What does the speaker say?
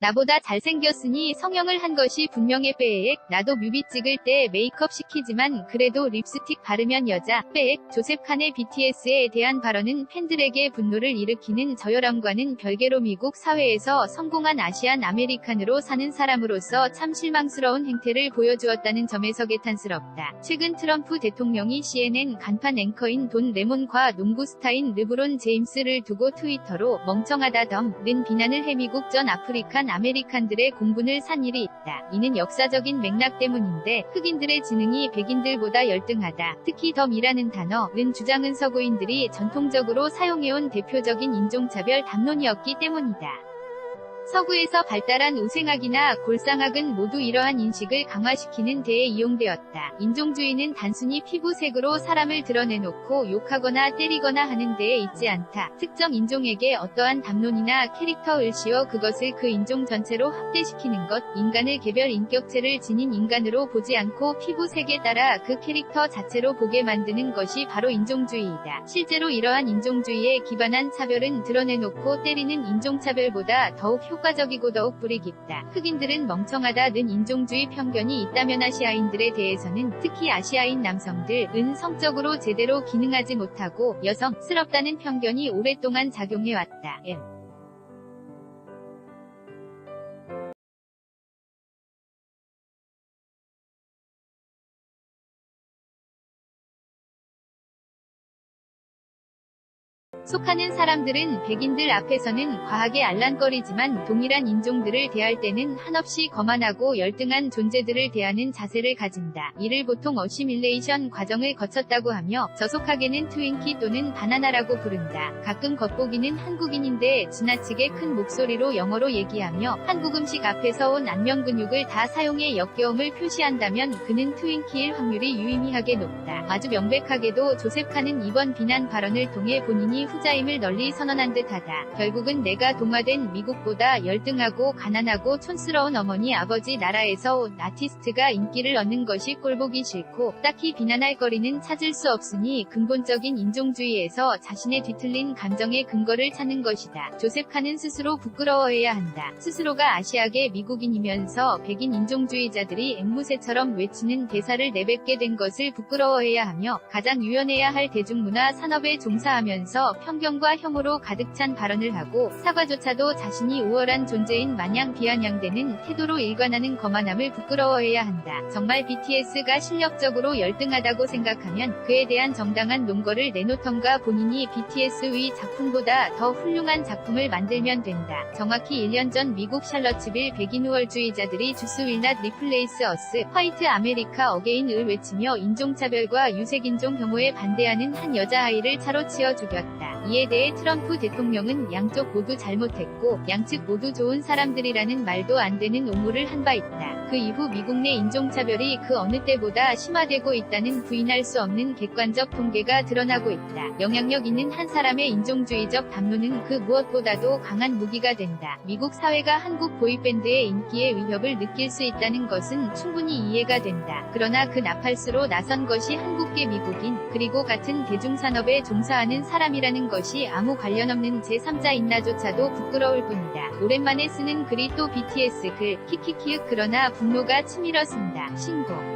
나보다 잘생겼으니 성형을 한 것이 분명해. 빼액. 나도 뮤비 찍을 때 메이크업 시키지만 그래도 립스틱 바르면 여자. 빼액. 조셉 칸의 BTS에 대한 발언은 팬들에게 분노를 일으키는 저열함과는 별개로 미국 사회에서 성공한 아시안 아메리칸으로 사는 사람으로서 참 실망스러운 행태를 보여주었다는 점에서 개탄스럽다. 최근 트럼프 대통령이 CNN 간판 앵커인 돈 레몬과 농구 스타인 르브론 제임스를 두고 트위터로 멍청하다 덤,는 비난을 해 미국 전 아프리칸 아메리칸들의 공분을 산 일이 있다. 이는 역사적인 맥락 때문인데 흑인들의 지능이 백인들보다 열등하다. 특히 덤이라는 단어는 주장은 서구인들이 전통적으로 사용해온 대표적인 인종차별 담론이었기 때문이다. 서구에서 발달한 우생학이나 골상학은 모두 이러한 인식을 강화시키는 데에 이용되었다. 인종주의는 단순히 피부색으로 사람을 드러내놓고 욕하거나 때리거나 하는 데에 있지 않다. 특정 인종에게 어떠한 담론이나 캐릭터를 씌워 그것을 그 인종 전체로 확대시키는 것, 인간을 개별 인격체를 지닌 인간으로 보지 않고 피부색에 따라 그 캐릭터 자체로 보게 만드는 것이 바로 인종주의이다. 실제로 이러한 인종주의에 기반한 차별은 드러내놓고 때리는 인종차별보다 더욱 효과적이고 더욱 뿌리 깊다. 흑인들은 멍청하다는 인종주의 편견이 있다면 아시아인들에 대해서는 특히 아시아인 남성들은 성적으로 제대로 기능하지 못하고 여성스럽다는 편견이 오랫동안 작용해왔다. 속하는 사람들은 백인들 앞에서는 과하게 알란거리지만 동일한 인종들을 대할 때는 한없이 거만하고 열등한 존재들을 대하는 자세를 가진다. 이를 보통 어시밀레이션 과정을 거쳤다고 하며 저속하게는 트윈키 또는 바나나라고 부른다. 가끔 겉보기는 한국인인데 지나치게 큰 목소리로 영어로 얘기하며 한국 음식 앞에서 온 안면근육을 다 사용해 역겨움을 표시한다면 그는 트윈키일 확률이 유의미하게 높다. 아주 명백하게도 조셉 칸은 이번 비난 발언을 통해 본인이 후자임을 널리 선언한 듯하다. 결국은 내가 동화된 미국보다 열등하고 가난하고 촌스러운 어머니 아버지 나라에서 온 아티스트가 인기를 얻는 것이 꼴보기 싫고 딱히 비난할 거리는 찾을 수 없으니 근본적인 인종주의에서 자신의 뒤틀린 감정의 근거를 찾는 것이다. 조셉 칸은 스스로 부끄러워해야 한다. 스스로가 아시아계 미국인이면서 백인 인종주의자들이 앵무새처럼 외치는 대사를 내뱉게 된 것을 부끄러워해야 하며 가장 유연해야 할 대중문화 산업에 종사하면서 편견과 혐오로 가득 찬 발언을 하고 사과조차도 자신이 우월한 존재인 마냥 비아냥대는 태도로 일관하는 거만함을 부끄러워해야 한다. 정말 BTS가 실력적으로 열등하다고 생각하면 그에 대한 정당한 논거를 내놓던가 본인이 BTS의 작품보다 더 훌륭한 작품을 만들면 된다. 정확히 1년 전 미국 샬럿츠빌 백인 우월주의자들이 주스 윌 낫 리플레이스 어스 화이트 아메리카 어게인을 외치며 인종차별과 유색인종 혐오에 반대하는 한 여자아이를 차로 치어 죽였다. 이에 대해 트럼프 대통령은 양쪽 모두 잘못했고 양측 모두 좋은 사람들이라는 말도 안 되는 옹호를 한 바 있다. 그 이후 미국 내 인종차별이 그 어느 때보다 심화되고 있다는 부인할 수 없는 객관적 통계가 드러나고 있다. 영향력 있는 한 사람의 인종주의적 담론은 그 무엇보다도 강한 무기가 된다. 미국 사회가 한국 보이밴드의 인기에 위협을 느낄 수 있다는 것은 충분히 이해가 된다. 그러나 그 나팔수로 나선 것이 한국계 미국인 그리고 같은 대중산업에 종사하는 사람이라는 것이 아무 관련 없는 제3자인나조차도 부끄러울 뿐이다. 오랜만에 쓰는 글이 또 BTS 글 키키키윽 그러나 분노가 치밀었습니다. 신고